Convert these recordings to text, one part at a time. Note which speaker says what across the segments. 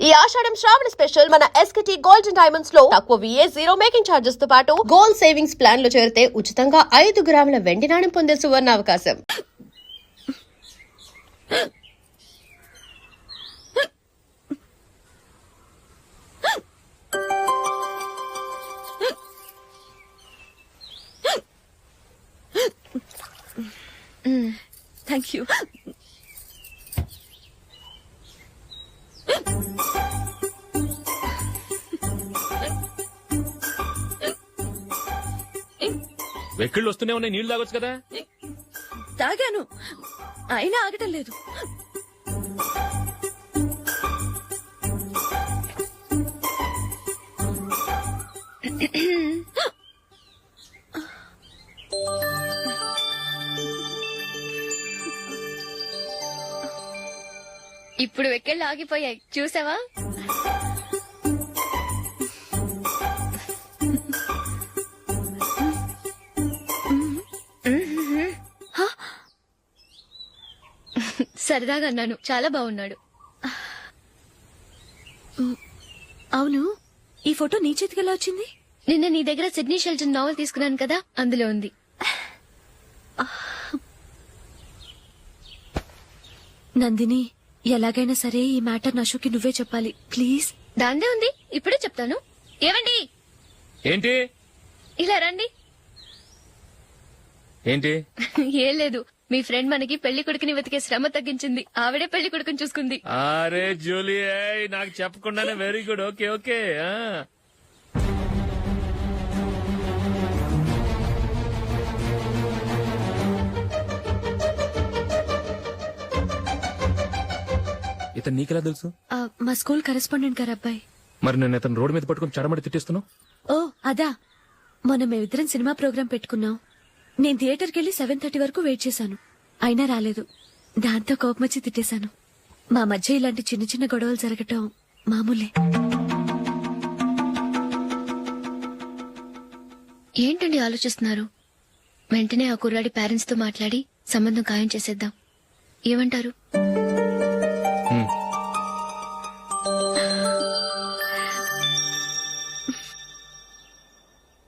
Speaker 1: ఈ ఆషాఢం శ్రావణ స్పెషల్ మన ఎస్కేటీ gold and diamonds లో తక్కువ VA 0 మేకింగ్ చార్జెస్ తో పాటు గోల్డ్ సేవింగ్స్ ప్లాన్ లో చేరితే ఉచితంగా 5 గ్రాముల వెండి నాణెం పొందే సువర్ణ అవకాశం.
Speaker 2: Thank you.
Speaker 3: వెక్కిళ్ళు వస్తూనే ఉన్నాయి, నీళ్లు తాగొచ్చు కదా.
Speaker 2: తాగాను, అయినా ఆగటం లేదు.
Speaker 4: ఇప్పుడు వెక్కెళ్ళు ఆగిపోయాయి, చూసావా? సరదాగా అన్నాను, చాలా బాగున్నాడు.
Speaker 2: అవును, ఈ ఫోటో నీ చేతికి ఎలా వచ్చింది?
Speaker 4: నిన్న నీ దగ్గర సిడ్నీ షెల్టన్ నావెల్ తీసుకున్నాను కదా, అందులో ఉంది.
Speaker 2: నందిని, ఎలాగైనా సరే ఈ మ్యాటర్ నషుకి నువ్వే చెప్పాలి ప్లీజ్.
Speaker 4: దాందే ఉంది, ఇప్పుడే చెప్తాను. ఏవండి,
Speaker 3: ఏంటి
Speaker 4: ఇలా రండి.
Speaker 3: ఏంటి?
Speaker 4: ఏం లేదు, మీ ఫ్రెండ్ మనకి పెళ్లి కొడుకుని వెతికే శ్రమ తగ్గించింది. ఆవిడే పెళ్లి కొడుకుని చూసుకుంది.
Speaker 3: అరే జూలీ, నాకు చెప్పకుండానే వెరీ గుడ్. Okay okay. ఇతను నీకెలా తెలుసు?
Speaker 2: మా స్కూల్ కరెస్పాండెంట్ గారు అబ్బాయి.
Speaker 3: మరి నేను ఇతను రోడ్డు మీద పట్టుకుని చడమడి తిట్టేస్తున్నావు.
Speaker 2: ఓ అదా, మొన్న మేమిద్దరం సినిమా ప్రోగ్రాం పెట్టుకున్నాం. నేను థియేటర్కి వెళ్లి 7:30 వరకు వెయిట్ చేశాను, అయినా రాలేదు. దాంతో కోపమొచ్చి తిట్టేశాను. మా మధ్య ఇలాంటి చిన్న చిన్న గొడవలు జరగటం మామూలే.
Speaker 4: ఏంటండి ఆలోచిస్తున్నారు? వెంటనే ఆ కుర్రాడి పేరెంట్స్ తో మాట్లాడి సంబంధం ఖాయం చేసేద్దాం. ఏమంటారు?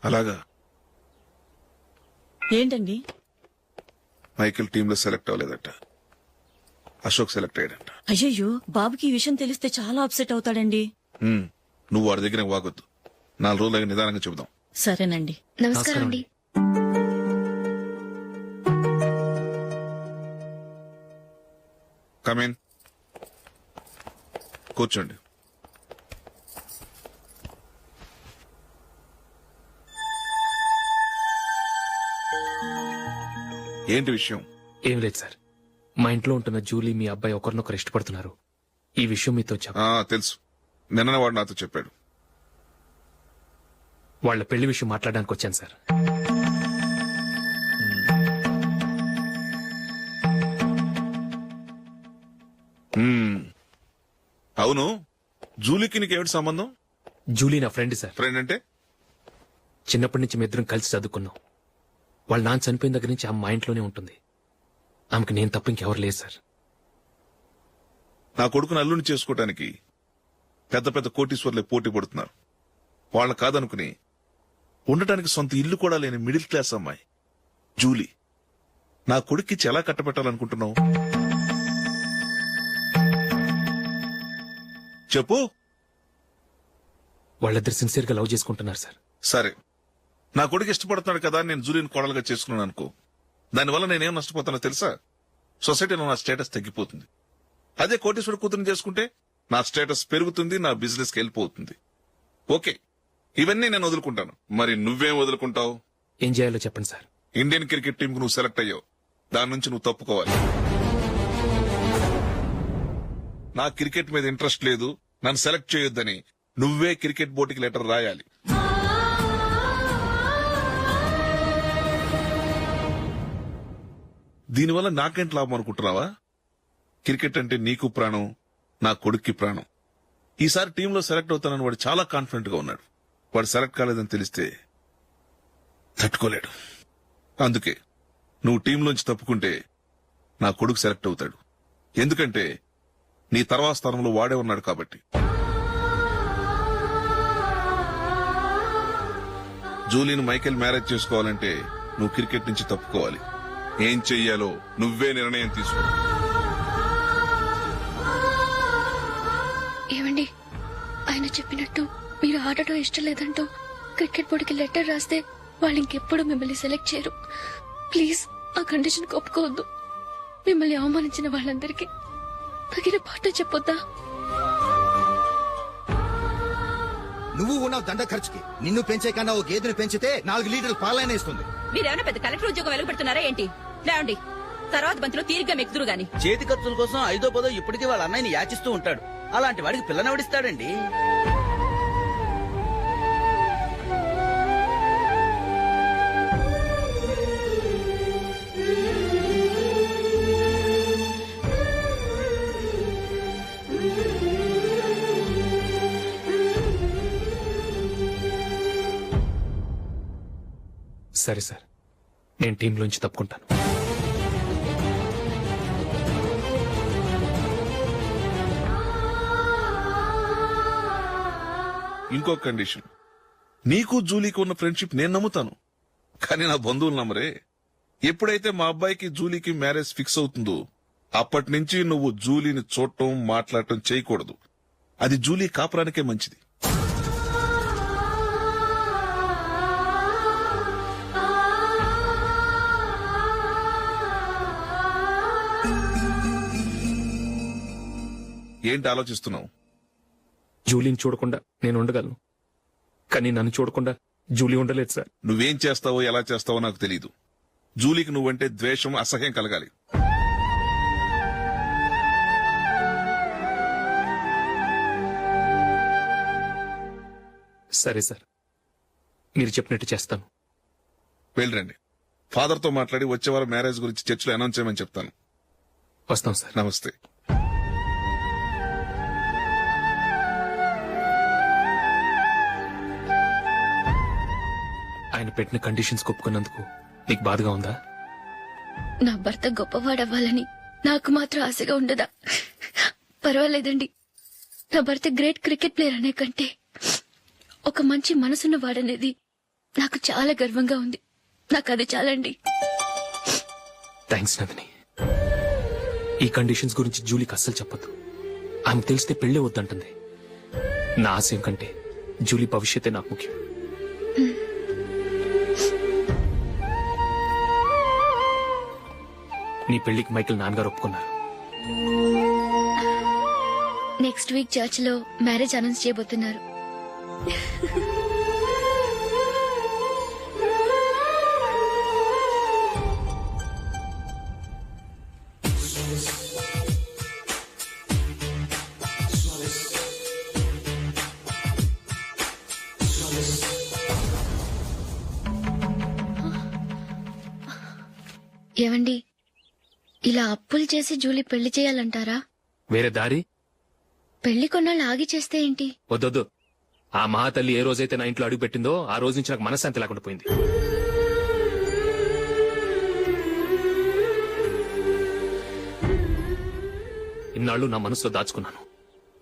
Speaker 5: అలాగా.
Speaker 6: ఏంటండి?
Speaker 5: మైకిల్ టీమ్ లో సెలెక్ట్ అవ్వలేదట, అశోక్ సెలెక్ట్ అయ్యాడంట.
Speaker 6: అయ్యయ్యో, బాబుకి ఈ విషయం తెలిస్తే చాలా అప్సెట్ అవుతాడండి.
Speaker 5: నువ్వు వాడి దగ్గర వాగొద్దు, 4 రోజులు నిదానంగా చెబుదాం.
Speaker 6: సరేనండి.
Speaker 4: నమస్కారం అండి.
Speaker 5: కమేన్, కూర్చోండి. ఏంటి విషయం?
Speaker 3: ఏం లేదు సార్, మా ఇంట్లో ఉంటున్న జూలీ మీ అబ్బాయి ఒకరినొకరు ఇష్టపడుతున్నారు. ఈ విషయం మీతో
Speaker 5: తెలుసు, నిన్న వాడు నాతో చెప్పాడు.
Speaker 3: వాళ్ళ పెళ్లి విషయం మాట్లాడడానికి వచ్చాను సార్.
Speaker 5: అవును, జూలీకి నీకేమిటి సంబంధం?
Speaker 3: జూలీ నా ఫ్రెండ్ సార్.
Speaker 5: ఫ్రెండ్ అంటే?
Speaker 3: చిన్నప్పటి నుంచి మీ ఇద్దరం కలిసి చదువుకున్నాం. వాళ్ళ నాన్న చనిపోయిన దగ్గర నుంచి ఆమె మా ఇంట్లోనే ఉంటుంది. ఆమెకు నేను తప్ప ఇంకెవరు లేదు సార్.
Speaker 5: నా కొడుకును అల్లుని చేసుకోవటానికి పెద్ద పెద్ద కోటీశ్వర్లే పోటీ పడుతున్నారు. వాళ్ళని కాదనుకుని ఉండటానికి సొంత ఇల్లు కూడా లేని మిడిల్ క్లాస్ అమ్మాయి జూలీ నా కొడుక్కి ఎలా కట్టబెట్టాలనుకుంటున్నావు? చెప్పు.
Speaker 3: వాళ్ళిద్దరు సిన్సియర్ గా లవ్ చేసుకుంటున్నారు సార్.
Speaker 5: సరే, నా కొడుకు ఇష్టపడుతున్నాడు కదా, నేను జూలీని కోడలుగా చేసుకున్నాను అనుకో. దానివల్ల నేనేం నష్టపోతానో తెలుసా? సొసైటీలో నా స్టేటస్ తగ్గిపోతుంది. అదే కోటీశ్వర కూతురుని చేసుకుంటే నా స్టేటస్ పెరుగుతుంది, నా బిజినెస్ కి వెళ్ళిపోతుంది. ఓకే, ఇవన్నీ నేను వదులుకుంటాను. మరి నువ్వేం వదులుకుంటావు?
Speaker 3: ఏం చేయాలో చెప్పండి సార్.
Speaker 5: ఇండియన్ క్రికెట్ టీం కు నువ్వు సెలెక్ట్ అయ్యావు, దాని నుంచి నువ్వు తప్పుకోవాలి. నా క్రికెట్ మీద ఇంట్రెస్ట్ లేదు, నన్ను సెలెక్ట్ చేయొద్దని నువ్వే క్రికెట్ బోర్డుకి లెటర్ రాయాలి. దీనివల్ల నాకేంటి లాభం అనుకుంటున్నావా? క్రికెట్ అంటే నీకు ప్రాణం, నా కొడుక్కి ప్రాణం. ఈసారి టీంలో సెలెక్ట్ అవుతానని వాడు చాలా కాన్ఫిడెంట్ గా ఉన్నాడు. వాడు సెలెక్ట్ కాలేదని తెలిస్తే తట్టుకోలేడు. అందుకే నువ్వు టీంలోంచి తప్పుకుంటే నా కొడుకు సెలెక్ట్ అవుతాడు. ఎందుకంటే నీ తర్వాత స్థానంలో వాడే ఉన్నాడు కాబట్టి. జూలీని మైకేల్ మ్యారేజ్ చేసుకోవాలంటే నువ్వు క్రికెట్ నుంచి తప్పుకోవాలి. ఏం చెయ్యాలో నువ్వే నిర్ణయం తీసుకో.
Speaker 4: ఏమండి, ఆయన చెప్పినట్టు మీరు ఆడటం ఇష్టం లేదంటూ క్రికెట్ బోర్డుకి లెటర్ రాస్తే వాళ్ళు ఇంకెప్పుడు మిమ్మల్ని సెలెక్ట్ చేయరు. ప్లీజ్ ఆ కండిషన్ ఒప్పుకోవద్దు. మిమ్మల్ని అవమానించిన వాళ్ళందరికీ తగిన పాఠం చెప్పొద్దా?
Speaker 7: నువ్వు ఉన్నావు దండ ఖర్చుకి. నిన్ను పెంచే కన్నా ఓ గేదెను పెంచితే 4 లీటర్లు పాలైన ఇస్తుంది.
Speaker 6: మీరేమైనా పెద్ద కలెక్టర్ ఉద్యోగం వెలుగు పెడుతున్నారా ఏంటి? లేవండి, తర్వాత బంతిలో తీరిగ్గా మెక్కుదురు గాని.
Speaker 8: చేతి ఖర్చుల కోసం 5ో 10ో ఇప్పటికీ వాళ్ళ అన్నయ్యని యాచిస్తూ ఉంటాడు. అలాంటి వాడికి పిల్లనవడిస్తాడండి.
Speaker 3: సరే సార్, నేను టీంలోంచి తప్పుకుంటాను.
Speaker 5: ఇంకో కండిషన్, నీకు జూలీకి ఉన్న ఫ్రెండ్షిప్ నేను నమ్ముతాను, కానీ నా బంధువులు నమ్మరే. ఎప్పుడైతే మా అబ్బాయికి జూలీకి మ్యారేజ్ ఫిక్స్ అవుతుందో అప్పటి నుంచి నువ్వు జూలీని చూడటం మాట్లాడటం చేయకూడదు. అది జూలీ కాపురానికే మంచిది. ఏంటి ఆలోచిస్తున్నావు?
Speaker 3: జూలీని చూడకుండా నేను ఉండగలను, కానీ నన్ను చూడకుండా జూలీ ఉండలేదు సార్.
Speaker 5: నువ్వేం చేస్తావో ఎలా చేస్తావో నాకు తెలీదు. జూలీకి నువ్వంటే ద్వేషం, అసహ్యం కలగాలి.
Speaker 3: సరే సార్, మీరు చెప్పినట్టు చేస్తాను.
Speaker 5: వెళ్ళండి, ఫాదర్తో మాట్లాడి వచ్చే వారం మ్యారేజ్ గురించి చర్చిలో అనౌన్స్ చేయమని చెప్తాను.
Speaker 3: వస్తాం సార్.
Speaker 5: నమస్తే.
Speaker 3: ఆయన పెట్టిన కండిషన్స్ ఒప్పుకున్నందుకు నీకు బాధగా ఉందా?
Speaker 4: నా భర్త గొప్పవాడవ్వాలని నాకు మాత్రం ఆశగా ఉండదా? పర్వాలేదండి. నా భర్త గ్రేట్ క్రికెట్ ప్లేయర్ అనే కంటే ఒక మంచి మనసున్న వాడనేది నాకు చాలా గర్వంగా ఉంది. నాకు అది చాలండి.
Speaker 3: థ్యాంక్స్ నందిని. ఈ కండిషన్స్ గురించి జూలీకి అస్సలు చెప్పొద్దు. ఆమెకు తెలిస్తే పెళ్లే వద్దంటుంది. నా ఆశయం కంటే జూలీ భవిష్యత్తే నాకు ముఖ్యం. నీ పెళ్లికి మైకేల్ నాన్నగారు ఒప్పుకున్నారు.
Speaker 4: నెక్స్ట్ వీక్ చర్చ్ లో మ్యారేజ్ అనౌన్స్ చేయబోతున్నారు. ఏవండి, ఇలా అప్పులు చేసి జూలీ పెళ్లి చేయాలంటారా?
Speaker 3: వేరే దారి?
Speaker 4: పెళ్లి కొన్నాళ్ళు ఆగి చేస్తే ఏంటి?
Speaker 3: వద్దొద్దు. ఆ మహాతల్లి ఏ రోజైతే నా ఇంట్లో అడుగు పెట్టిందో ఆ రోజు నుంచి నాకు మనశ్శాంతి లేకుండా పోయింది. ఇన్నాళ్ళు నా మనసులో దాచుకున్నాను.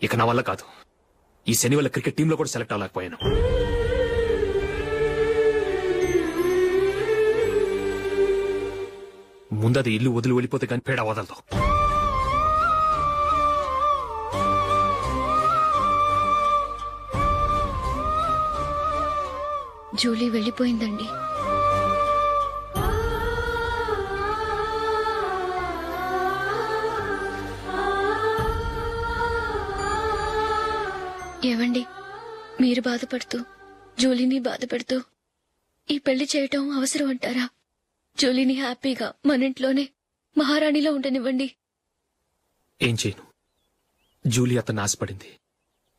Speaker 3: ఇక నా వల్ల కాదు. ఈ శని వల్ల క్రికెట్ టీంలో కూడా సెలెక్ట్ అవ్వలేకపోయాను. ముందది ఇల్లు వదిలి వెళ్ళిపోతే కానీ పేడ వదలదు.
Speaker 4: జూలీ వెళ్ళిపోయిందండి. ఏవండి, మీరు బాధపడుతూ జూలీని బాధపెడుతూ ఈ పెళ్లి చేయటం అవసరం అంటారా? జూలీని హ్యాపీగా మన ఇంట్లోనే మహారాణిలో ఉండనివ్వండి.
Speaker 3: ఏం చేయను? జూలీ అతన్ని ఆశపడింది.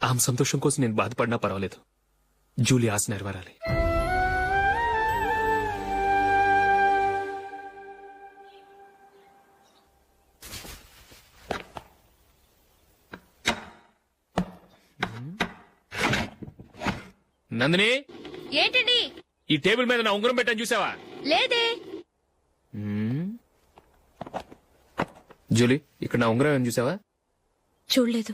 Speaker 3: ఆమె సంతోషం కోసం నేను బాధపడినా పర్వాలేదు. జూలీ ఆశ నెరవేరాలి. నందిని,
Speaker 4: ఏంటండి?
Speaker 3: ఈ టేబుల్ మీద నా ఉంగరం పెట్టని చూసావా?
Speaker 4: లేదే.
Speaker 3: జూలీ, ఇక్కడ నా ఉంగరం ఏమని చూసావా?
Speaker 2: చూడలేదు.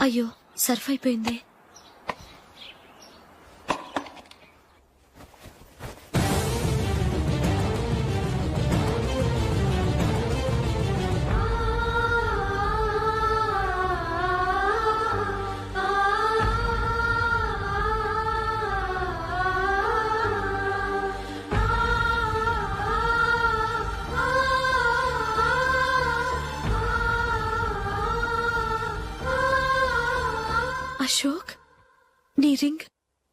Speaker 2: అయ్యో సర్ఫ్ అయిపోయింది. అశోక్, నీ రింగ్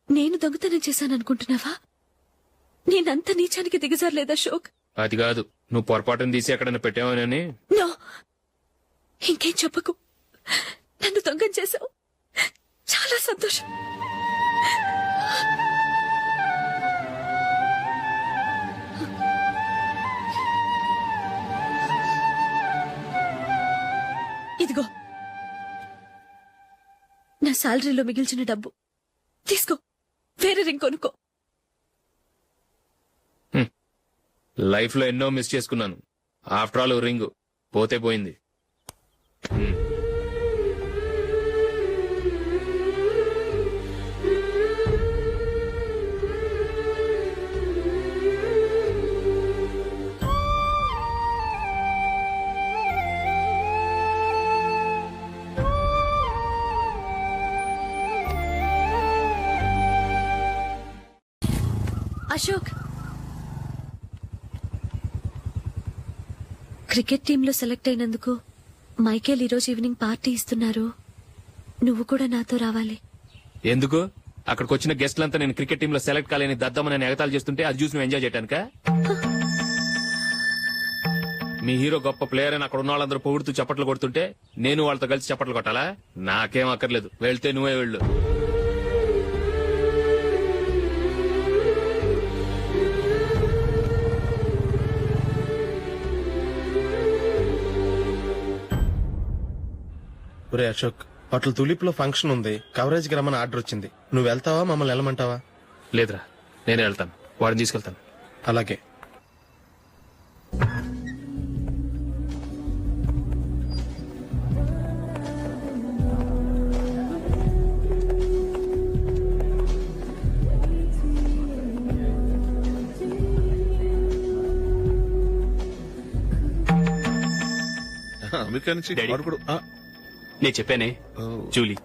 Speaker 2: నేను దొంగతనం చేశాననుకుంటున్నావా? నేనంత నీచానికి దిగజారలేదు అశోక్.
Speaker 3: అది కాదు, నువ్వు పొరపాటును తీసి ఎక్కడైనా పెట్టావని.
Speaker 2: నో, ఇంకేం చెప్పకు. నన్ను దొంగం చేశావు. చాలా సంతోషం. ఇదిగో నా శాలరీలో మిగిల్చిన డబ్బు తీసుకో, వేరే రింగ్ కొనుక్కో.
Speaker 3: లైఫ్ లో ఎన్నో మిస్ చేసుకున్నాను. ఆఫ్టర్ ఆల్ రింగ్ పోతే పోయింది.
Speaker 2: అశోక్, క్రికెట్ టీంలో సెలెక్ట్ అయినందుకు మైకేల్ ఈరోజు ఈవినింగ్ పార్టీ ఇస్తున్నారు. నువ్వు కూడా నాతో రావాలి.
Speaker 3: ఎందుకు? అక్కడికి వచ్చిన గెస్ట్లంతా నేను క్రికెట్ టీమ్ లో సెలెక్ట్ కాలేని దద్దమని ఎగతాలు చేస్తుంటే అది చూసి నువ్వు ఎంజాయ్ చేయటానికా? మీ హీరో గొప్ప ప్లేయర్ అని అక్కడ ఉన్న వాళ్ళందరూ పొగుడుతూ చప్పట్లు కొడుతుంటే నేను వాళ్ళతో కలిసి చప్పట్లు కొట్టాలా? నాకేం అక్కర్లేదు, వెళ్తే నువ్వే వెళ్ళు.
Speaker 9: ఒరే అశోక్, హోటల్ తులిప్ లో ఫంక్షన్ ఉంది, కవరేజ్ కి రమ్మని ఆర్డర్ వచ్చింది. నువ్వు వెళ్తావా, మమ్మల్ని వెళ్ళమంటావా?
Speaker 3: లేదురా, నేనే వెళ్తాను. వాడిని తీసుకెళ్తాను.
Speaker 9: అలాగే.
Speaker 5: అమెరికా నుంచి వాడు కూడా
Speaker 10: నేను చెప్పానే, Julie.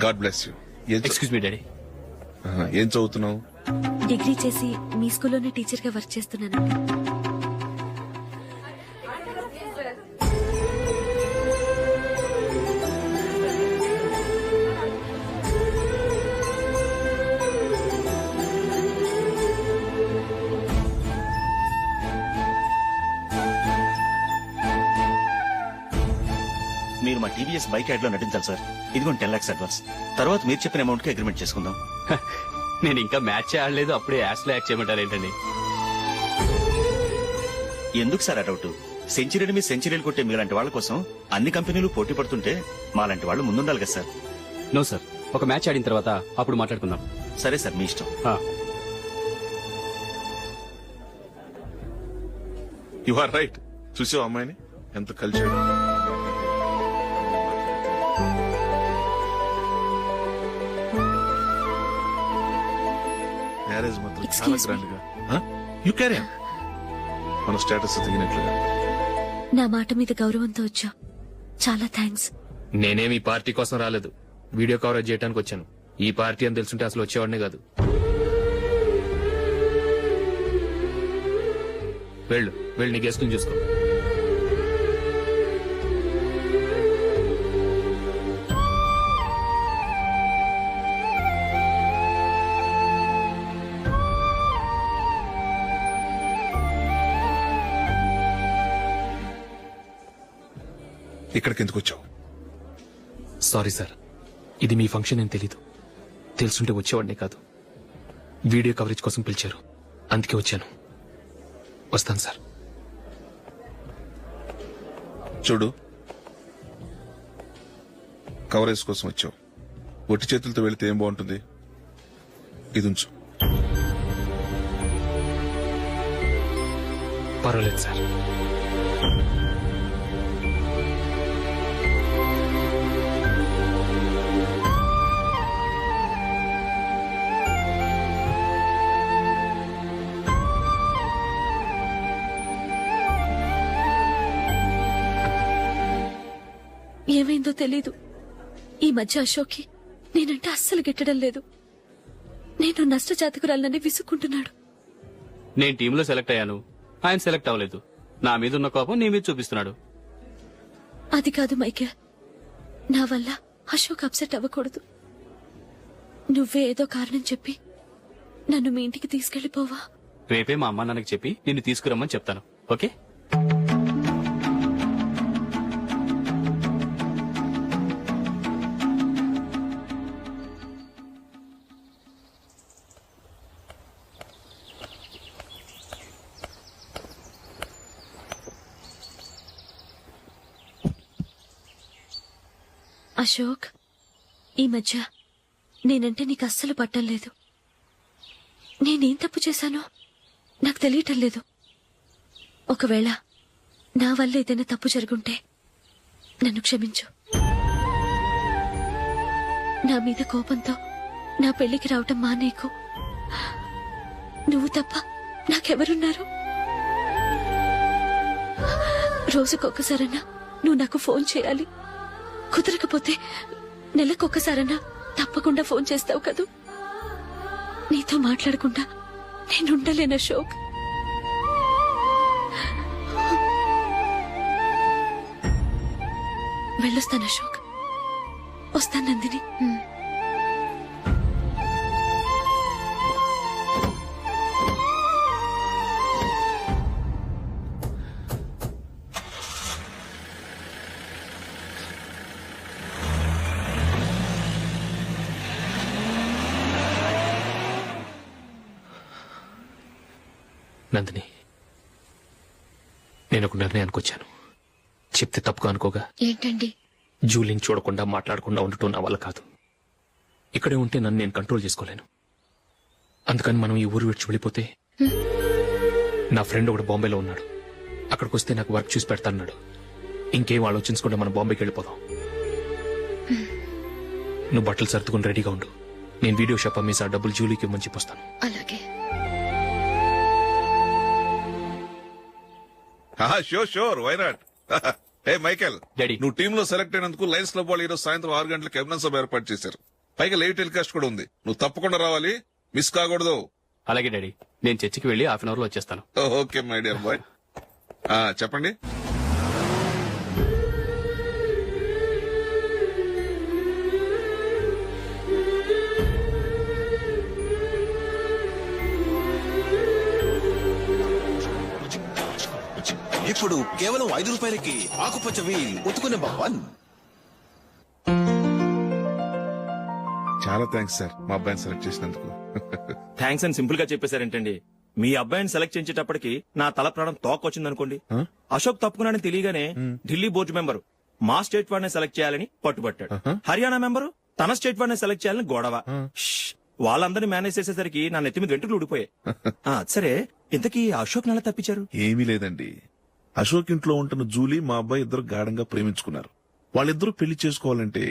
Speaker 5: God bless you.
Speaker 10: Excuse me daddy.
Speaker 5: ఏం చదువుతున్నావు?
Speaker 2: డిగ్రీ చేసి మీ స్కూల్లోనే టీచర్ గా వర్క్ చేస్తున్నానండి.
Speaker 10: మీరు మా టీవీఎస్ బైక్ యాడ్ లో నటించాలి సార్. ఇదిగోండి 10 lakhs అడ్వాన్స్. తర్వాత మీరు చెప్పిన అమౌంట్ కి అగ్రిమెంట్ చేసుకుందాం. నేను ఇంకా మ్యాచ్ ఆడలేదు, అప్పుడే యాష్ లో యాక్ట్ చేయమంటారు ఏంటండి? ఎందుకు సార్ ఆ డౌట్? సెంచరీని మీ సెంచరీలు కొట్టే మీలాంటి వాళ్ళ కోసం అన్ని కంపెనీలు పోటీ పడుతుంటే మాలాంటి వాళ్ళు ముందుండాలి కదా సార్. నో సార్, ఒక మ్యాచ్ ఆడిన తర్వాత అప్పుడు మాట్లాడుకుందాం. సరే సార్, మీ ఇష్టం.
Speaker 5: You are right. చూసావు అమ్మాయిని ఎంత కలిసి. మ్యారేజ్ మాత్రం చాలా గ్రాండ్ గా. You carry on. మన స్టేటస్ తగినట్లుగా.
Speaker 2: నా మాట మీద గౌరవంతో వచ్చా. చాలా థ్యాంక్స్.
Speaker 3: నేనేమి ఈ పార్టీ కోసం రాలేదు, వీడియో కవరేజ్ చేయడానికి వచ్చాను. ఈ పార్టీ అని తెలుసుంటే అసలు వచ్చేవాడినే కాదు. వెళ్ళు వెళ్ళు, నీ గెస్ట్ని చూసుకో.
Speaker 5: ఇక్కడికి ఎందుకు వచ్చావు?
Speaker 3: సారీ సార్, ఇది మీ ఫంక్షన్ అని తెలీదు. తెలుసుంటే వచ్చేవాడినే కాదు. వీడియో కవరేజ్ కోసం పిలిచారు, అందుకే వచ్చాను. వస్తాను సార్.
Speaker 5: చూడు, కవరేజ్ కోసం వచ్చావు. ఒట్టి చేతులతో వెళితే ఏం బాగుంటుంది? ఇది ఉంచు.
Speaker 3: పర్వాలేదు సార్.
Speaker 2: ఏమైందో తెలీదు. ఈ మధ్య అశోక్కి నేనంటే అస్సలు గిట్టడం లేదు. నేను నష్టజాతకురాలని విసుక్కుంటున్నాడు.
Speaker 10: నేను టీంలో సెలెక్ట్ అయ్యాను, ఆయన సెలెక్ట్ అవ్వలేదు. నా మీద ఉన్న కోపం నీ మీద చూపిస్తున్నాడు.
Speaker 2: అది కాదు మైకేల్, నా వల్ల అశోక్ అప్సెట్ అవ్వకూడదు. నువ్వే ఏదో కారణం చెప్పి నన్ను మీ ఇంటికి తీసుకెళ్లిపోవా?
Speaker 10: రేపే మా అమ్మ నాన్నకి చెప్పి నిన్ను తీసుకురమ్మని చెప్తాను. ఓకే?
Speaker 2: అశోక్, ఈ మధ్య నేనంటే నీకు అస్సలు పట్టం లేదు. నేనేం తప్పు చేశానో నాకు తెలియటం లేదు. ఒకవేళ నా వల్ల ఏదైనా తప్పు జరుగుంటే నన్ను క్షమించు. నా మీద కోపంతో నా పెళ్లికి రావటం మానేకు. నువ్వు తప్ప నాకెవరున్నారు? రోజుకొక్కసారన్నా నువ్వు నాకు ఫోన్ చేయాలి. కుదరకపోతే నెలకొక్కసారన్నా తప్పకుండా ఫోన్ చేస్తావు కదూ. నీతో మాట్లాడకుండా నేనుండలేను అశోక్. వెళ్ళొస్తాను అశోక్. వస్తాను నందిని.
Speaker 3: నందిని, నేను ఒక నిర్ణయానికి వచ్చాను. చెప్తే తప్పుగా అనుకోగా.
Speaker 4: ఏంటండి?
Speaker 3: జూలిని చూడకుండా మాట్లాడకుండా ఉండటం నా వల్ల కాదు. ఇక్కడే ఉంటే నన్ను నేను కంట్రోల్ చేసుకోలేను. అందుకని మనం ఈ ఊరు విడిచి వెళ్ళిపోతే. నా ఫ్రెండ్ ఒకడు బాంబేలో ఉన్నాడు. అక్కడికి వస్తే నాకు వర్క్ చూసి పెడతాన్నాడు. ఇంకేం ఆలోచించకుండా మనం బాంబేకి వెళ్ళిపోదాం. నువ్వు బట్టలు సర్దుకుని రెడీగా ఉండు. నేను వీడియో షాప్ అమ్మేసి ఆ డబ్బులు జూలీకి ఇవ్వమని చెప్పొస్తాను.
Speaker 4: అలాగే.
Speaker 5: Sure why not. Hey Michael,
Speaker 10: daddy.
Speaker 5: నువ్వు టీమ్ లో సెలెక్ట్ అయినందుకు లయన్స్ క్లబ్ వాళ్ళు ఈరోజు సాయంత్రం 6 గంటలకు అభినందన సభ ఏర్పాటు చేశారు. పైగా లైవ్ టెలికాస్ట్ కూడా ఉంది. నువ్వు తప్పకుండా రావాలి, మిస్ కాకూడదు.
Speaker 10: అలాగే డాడీ, నేను చర్చికి వెళ్ళి హాఫ్ అన్ అవర్ లో వచ్చేస్తాను.
Speaker 5: Okay my dear bye. చెప్పండి.
Speaker 7: ఇప్పుడు కేవలం 5 రూపాయలకి ఆకుపచ్చ వీల్ ఉతుకు నెంబర్ 1.
Speaker 5: చాలా థ్యాంక్స్ సార్, మా అబ్బాయిని సెలెక్ట్ చేసినందుకు.
Speaker 10: థ్యాంక్స్ అని సింపుల్ గా చెప్పేశారేంటండి? మీ అబ్బాయిని సెలెక్ట్ చేసేటప్పటికి నా తల ప్రాణం తోకొచ్చిందనుకోండి. అశోక్ తప్పుకున్నాడని తెలియగానే ఢిల్లీ బోర్డు మెంబరు మా స్టేట్ వాడిని సెలెక్ట్ చేయాలని పట్టుబట్టాడు. హర్యానా మెంబరు తన స్టేట్ వాడిని సెలెక్ట్ చేయాలని గొడవ. వాళ్ళందరినీ మేనేజ్ చేసేసరికి నా నెత్తి మీద వెంట్రుకలు ఊడిపోయాయి. సరే, ఇంతకీ అశోక్ నెల తప్పించారు?
Speaker 5: ఏమీ లేదండి. అశోక్ ఇంట్లో ఉంటున్న జూలీ మా అబ్బాయి ఇద్దరు గాఢంగా ప్రేమించుకున్నారు. వాళ్ళిద్దరూ పెళ్లి చేసుకోవాలంటే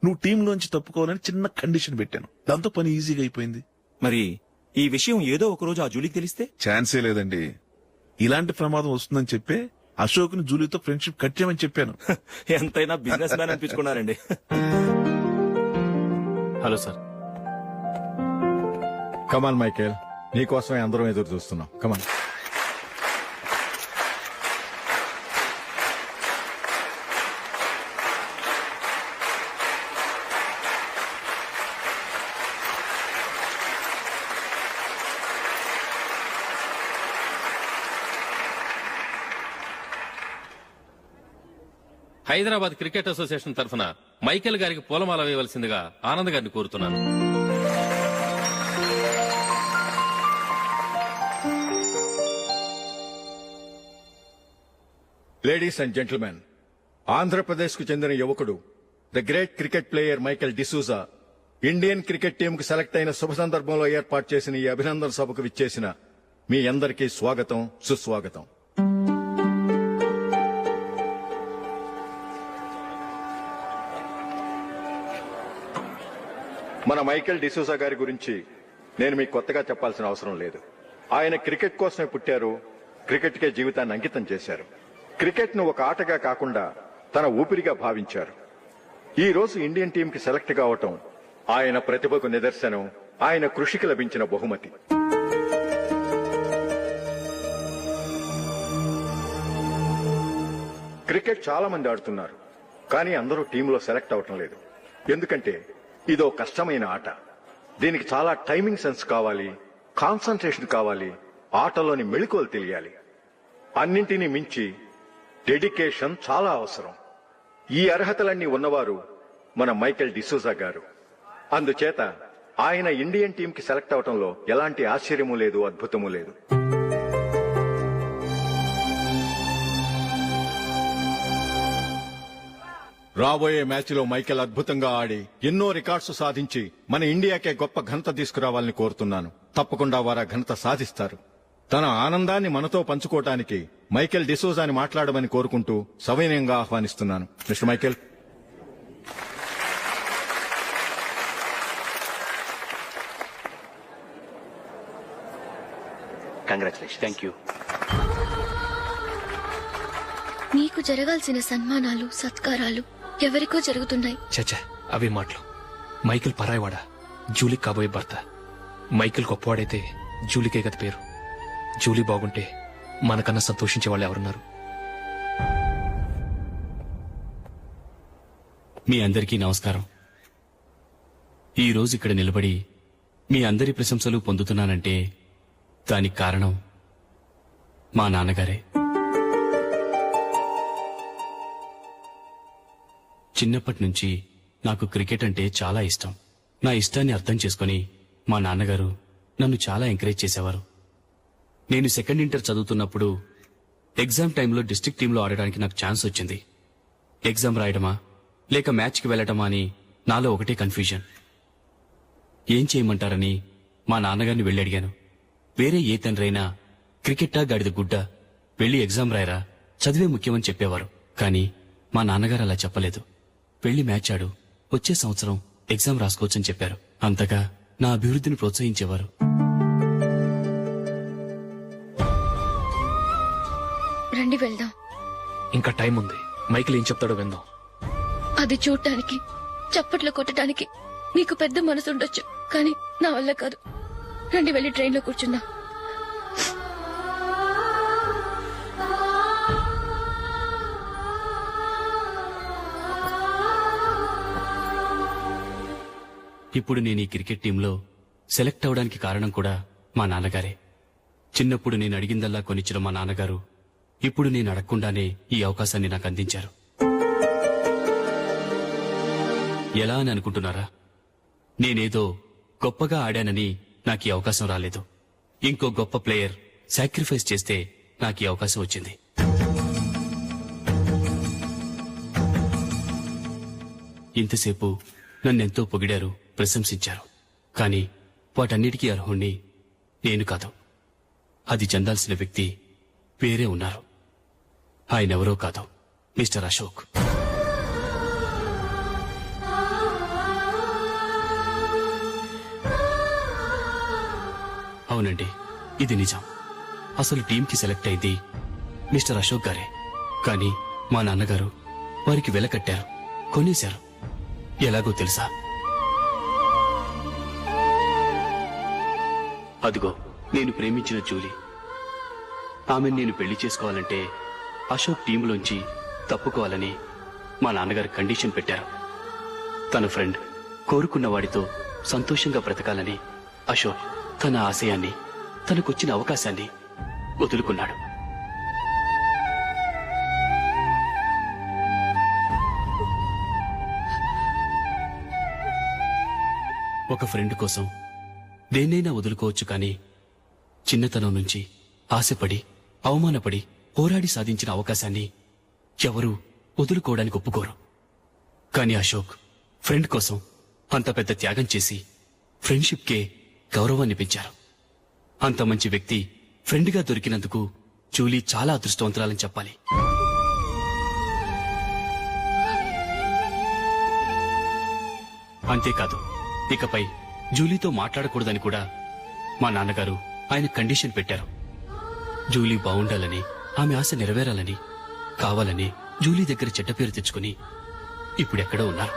Speaker 5: నువ్వు టీంలోంచి తప్పుకోవాలని చిన్న కండిషన్ పెట్టాను. దాంతో పని ఈజీగా అయిపోయింది.
Speaker 10: మరి ఈ విషయం ఏదో ఒక రోజు ఆ జూలీకి తెలిస్తే?
Speaker 5: ఛాన్సే లేదండి. ఇలాంటి ప్రమాదం వస్తుందని చెప్పే అశోక్ ని జూలీతో ఫ్రెండ్షిప్ కట్ చేయమని చెప్పాను.
Speaker 10: ఎంతైనా బిజినెస్ మ్యాన్ అనిపించుకున్నారండి. Hello sir.
Speaker 11: కమాన్ మైకేల్, నీకోసమే అందరం ఎదురు చూస్తున్నాం. కమాన్.
Speaker 12: హైదరాబాద్ క్రికెట్ అసోసియేషన్ తరఫున మైకేల్ గారికి పూలమాల వేయవలసిందిగా ఆనంద్ గారిని కోరుతున్నాను.
Speaker 11: లేడీస్ అండ్ జెంటిల్మెన్, ఆంధ్రప్రదేశ్ కు చెందిన యువకుడు the great cricket player Michael D'Souza Indian cricket team కు సెలెక్ట్ అయిన శుభ సందర్భంలో ఏర్పాటు చేసిన ఈ అభినందన సభకు విచ్చేసిన మీ అందరికీ స్వాగతం, సుస్వాగతం. మన మైకేల్ డిసూజా గారి గురించి నేను మీకు కొత్తగా చెప్పాల్సిన అవసరం లేదు. ఆయన క్రికెట్ కోసమే పుట్టారు, క్రికెట్కే జీవితాన్ని అంకితం చేశారు. క్రికెట్ ను ఒక ఆటగా కాకుండా తన ఊపిరిగా భావించారు. ఈ రోజు ఇండియన్ టీంకి సెలెక్ట్ కావటం ఆయన ప్రతిభకు నిదర్శనం, ఆయన కృషికి లభించిన బహుమతి. క్రికెట్ చాలా మంది ఆడుతున్నారు, కానీ అందరూ టీంలో సెలెక్ట్ అవటం లేదు. ఎందుకంటే ఇదో కష్టమైన ఆట. దీనికి చాలా టైమింగ్ సెన్స్ కావాలి, కాన్సంట్రేషన్ కావాలి, ఆటలోని మెళకువలు తెలియాలి. అన్నింటినీ మించి డెడికేషన్ చాలా అవసరం. ఈ అర్హతలన్నీ ఉన్నవారు మన మైకేల్ డిసూజా గారు. అందుచేత ఆయన ఇండియన్ టీంకి సెలెక్ట్ అవటంలో ఎలాంటి ఆశ్చర్యమూ లేదు, అద్భుతమూ లేదు. రాబోయే మ్యాచ్లో మైకేల్ అద్భుతంగా ఆడి ఎన్నో రికార్డ్స్ సాధించి మన ఇండియాకే గొప్ప ఘనత తీసుకురావాలని కోరుతున్నాను. తప్పకుండా వారు ఆ ఘనత సాధిస్తారు. తన ఆనందాన్ని మనతో పంచుకోవటానికి మైకేల్ డిసూజాని మాట్లాడమని కోరుకుంటూ సవినయంగా ఆహ్వానిస్తున్నాను. Mister Michael.
Speaker 8: Congratulation. Thank you.
Speaker 4: నీకు జరగాల్సిన సన్మానాలు, సత్కారాలు ఎవరికో జరుగుతున్నాయి.
Speaker 3: చచ్చా, అవే మాటలు. మైకేల్ పరాయవాడా, జూలీ కాబోయే భర్త. మైకేల్ గొప్పవాడైతే జూలీకే గత పేరు. జూలీ బాగుంటే మనకన్నా సంతోషించే వాళ్ళు ఎవరున్నారు?
Speaker 13: మీ అందరికీ నమస్కారం. ఈ రోజు ఇక్కడ నిలబడి మీ అందరి ప్రశంసలు పొందుతున్నానంటే దానికి కారణం మా నాన్నగారే. చిన్నప్పటి నుంచి నాకు క్రికెట్ అంటే చాలా ఇష్టం. నా ఇష్టాన్ని అర్థం చేసుకుని మా నాన్నగారు నన్ను చాలా ఎంకరేజ్ చేసేవారు. నేను సెకండ్ ఇంటర్ చదువుతున్నప్పుడు ఎగ్జామ్ టైంలో డిస్ట్రిక్ట్ టీంలో ఆడడానికి నాకు ఛాన్స్ వచ్చింది. ఎగ్జామ్ రాయడమా లేక మ్యాచ్కి వెళ్లటమా అని నాలో ఒకటే కన్ఫ్యూజన్. ఏం చేయమంటారని మా నాన్నగారిని వెళ్ళి అడిగాను. వేరే ఏ తండ్రైనా క్రికెట్టా గాడిద గుడ్డ, వెళ్లి ఎగ్జామ్ రాయరా, చదివే ముఖ్యమని చెప్పేవారు. కానీ మా నాన్నగారు అలా చెప్పలేదు. వెళ్లి మ్యాచ్ ఆడు, వచ్చే సంవత్సరం ఎగ్జామ్ రాసుకోవచ్చని చెప్పారు. అంతగా నా అభివృద్ధిని ప్రోత్సహించేవారు.
Speaker 4: రండి వెళ్దాం.
Speaker 3: ఇంకా టైం ఉంది. మైకేల్ ఏం చెప్తాడో విందాం.
Speaker 4: అది చూడటానికి, చప్పట్లు కొట్టడానికి మీకు పెద్ద మనసు ఉండొచ్చు, కానీ నా వల్ల కాదు. రండి వెళ్ళి ట్రైన్లో కూర్చుందాం.
Speaker 13: ఇప్పుడు నేను ఈ క్రికెట్ టీంలో సెలెక్ట్ అవడానికి కారణం కూడా మా నాన్నగారే. చిన్నప్పుడు నేను అడిగిందల్లా కొనిచ్చిన మా నాన్నగారు ఇప్పుడు నేను అడగకుండానే ఈ అవకాశాన్ని నాకు అందించారు. ఎలా అని అనుకుంటున్నారా? నేనేదో గొప్పగా ఆడానని నాకు ఈ అవకాశం రాలేదు. ఇంకో గొప్ప ప్లేయర్ సాక్రిఫైస్ చేస్తే నాకు ఈ అవకాశం వచ్చింది. ఇంతసేపు నన్నెంతో పొగిడారు, ప్రశంసించారు. కానీ వాటన్నిటికీ అర్హుణ్ణి నేను కాదు. అది చెందాల్సిన వ్యక్తి వేరే ఉన్నారు. ఆయనెవరో కాదు, మిస్టర్ అశోక్. అవునండి, ఇది నిజం. అసలు టీంకి సెలెక్ట్ అయింది మిస్టర్ అశోక్ గారే. కానీ మా నాన్నగారు వారికి వెల కట్టారు, కొనేశారు. ఎలాగో తెలుసా? అదిగో నేను ప్రేమించిన జూలీ. ఆమెను నేను పెళ్లి చేసుకోవాలంటే అశోక్ టీంలోంచి తప్పుకోవాలని మా నాన్నగారు కండిషన్ పెట్టారు. తన ఫ్రెండ్ కోరుకున్న వాడితో సంతోషంగా బ్రతకాలని అశోక్ తన ఆశయాన్ని, తనకొచ్చిన అవకాశాన్ని వదులుకున్నాడు. ఒక ఫ్రెండ్ కోసం దేన్నైనా వదులుకోవచ్చు, కానీ చిన్నతనం నుంచి ఆశపడి, అవమానపడి, పోరాడి సాధించిన అవకాశాన్ని ఎవరూ వదులుకోవడానికి ఒప్పుకోరు. కానీ అశోక్ ఫ్రెండ్ కోసం అంత పెద్ద త్యాగం చేసి ఫ్రెండ్షిప్కే గౌరవాన్ని పెంచారు. అంత మంచి వ్యక్తి ఫ్రెండ్గా దొరికినందుకు జూలీ చాలా అదృష్టవంతురాలని చెప్పాలి. అంతేకాదు, ఇకపై జూలీతో మాట్లాడకూడదని కూడా మా నాన్నగారు ఆయన కండిషన్ పెట్టారు. జూలీ బాగుండాలని, ఆమె ఆశ నెరవేరాలని, కావాలని జూలీ దగ్గర చెడ్డ పేరు తెచ్చుకుని ఇప్పుడెక్కడో ఉన్నారు.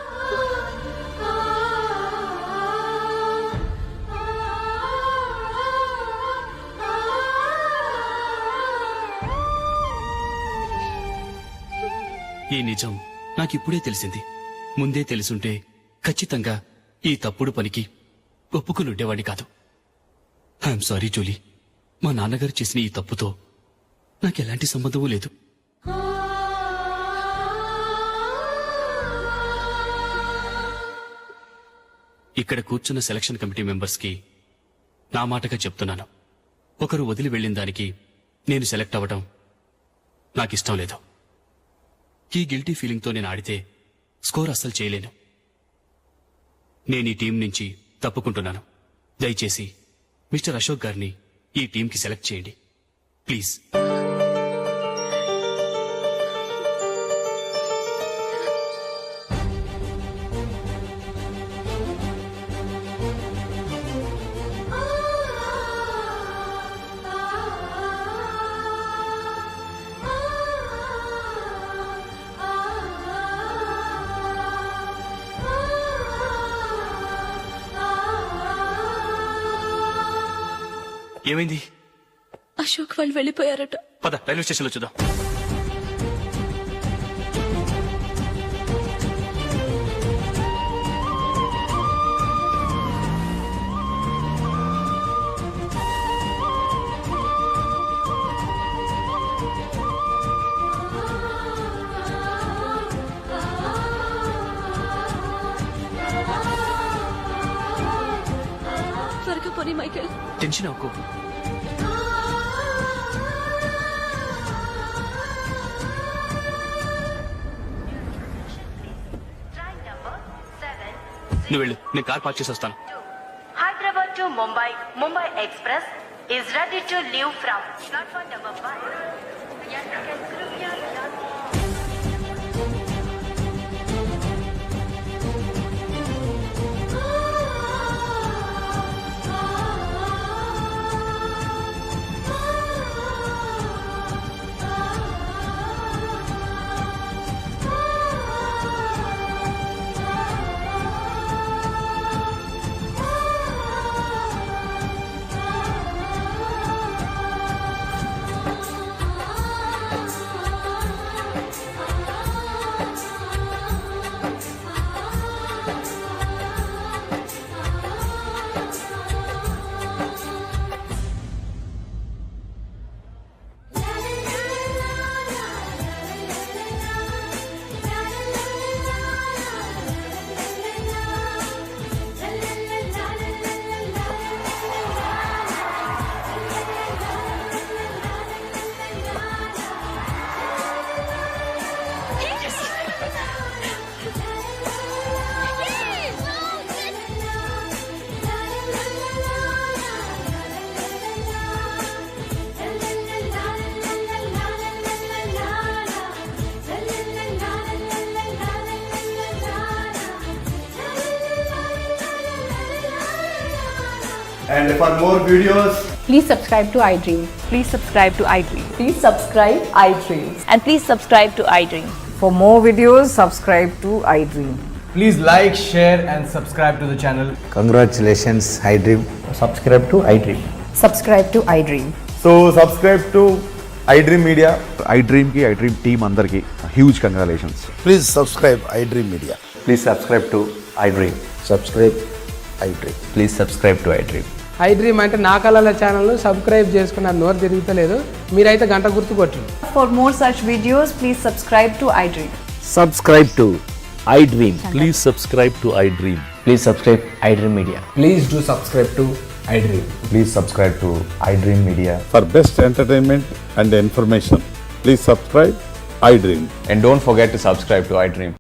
Speaker 13: ఈ నిజం నాకిప్పుడే తెలిసింది. ముందే తెలుసుంటే ఖచ్చితంగా ఈ తప్పుడు పనికి ఒప్పుకుని ఉండేవాడి కాదు. I'm sorry Julie. మా నాన్నగారు చేసిన ఈ తప్పుతో నాకెలాంటి సంబంధమూ లేదు. ఇక్కడ కూర్చున్న సెలక్షన్ కమిటీ మెంబర్స్ కి నా మాటగా చెప్తున్నాను, ఒకరు వదిలి వెళ్ళిన దానికి నేను సెలెక్ట్ అవ్వడం నాకిష్టం లేదు. ఈ గిల్టీ ఫీలింగ్ తో నేను ఆడితే స్కోర్ అస్సలు చేయలేను. నేను ఈ టీం నుంచి తప్పుకుంటున్నాను. దయచేసి మిస్టర్ అశోక్ గారిని ఈ టీంకి సెలెక్ట్ చేయండి ప్లీజ్. ఏమైంది?
Speaker 2: అశోక్ వాళ్ళు వెళ్ళిపోయారట.
Speaker 13: పద రైల్వే స్టేషన్లో చూద్దాం.
Speaker 2: త్వరగా పోనీ మైకేల్.
Speaker 13: టెన్షన్ అవ్వకు. నువ్వు వెళ్ళు, నేను కార్ పార్క్ చేసి వస్తాను.
Speaker 14: Hyderabad to Mumbai, Mumbai Express is ready to leave from platform number 5. यात्रियों कृपया ध्यान
Speaker 15: And for more videos,
Speaker 6: Please subscribe to iDream. Please subscribe to iDream.
Speaker 14: Please subscribe iDream.
Speaker 6: And please subscribe to iDream.
Speaker 14: For more videos, subscribe to iDream.
Speaker 15: please like, share and subscribe to the channel.
Speaker 7: Congratulations, iDream.
Speaker 15: Subscribe to iDream.
Speaker 14: Subscribe to iDream.
Speaker 15: So subscribe to iDream Media.
Speaker 16: iDream ki iDream team andarki huge congratulations.
Speaker 7: Please subscribe iDream Media.
Speaker 16: Please subscribe to iDream.
Speaker 7: Subscribe iDream.
Speaker 16: Please subscribe to iDream.
Speaker 17: iDream అంటే నా కళల channel subscribe చేసుకున్న నోరు తిరుగుతలేదు, మీరైతే గంట గుర్తు కొట్టండి.
Speaker 14: For more such videos, please subscribe to iDream.
Speaker 16: Subscribe to iDream. Please subscribe to iDream. Please subscribe iDream Media.
Speaker 15: Please do subscribe to iDream.
Speaker 16: Please subscribe to iDream Media.
Speaker 11: For best entertainment and information, please subscribe iDream.
Speaker 16: And don't forget to subscribe to iDream.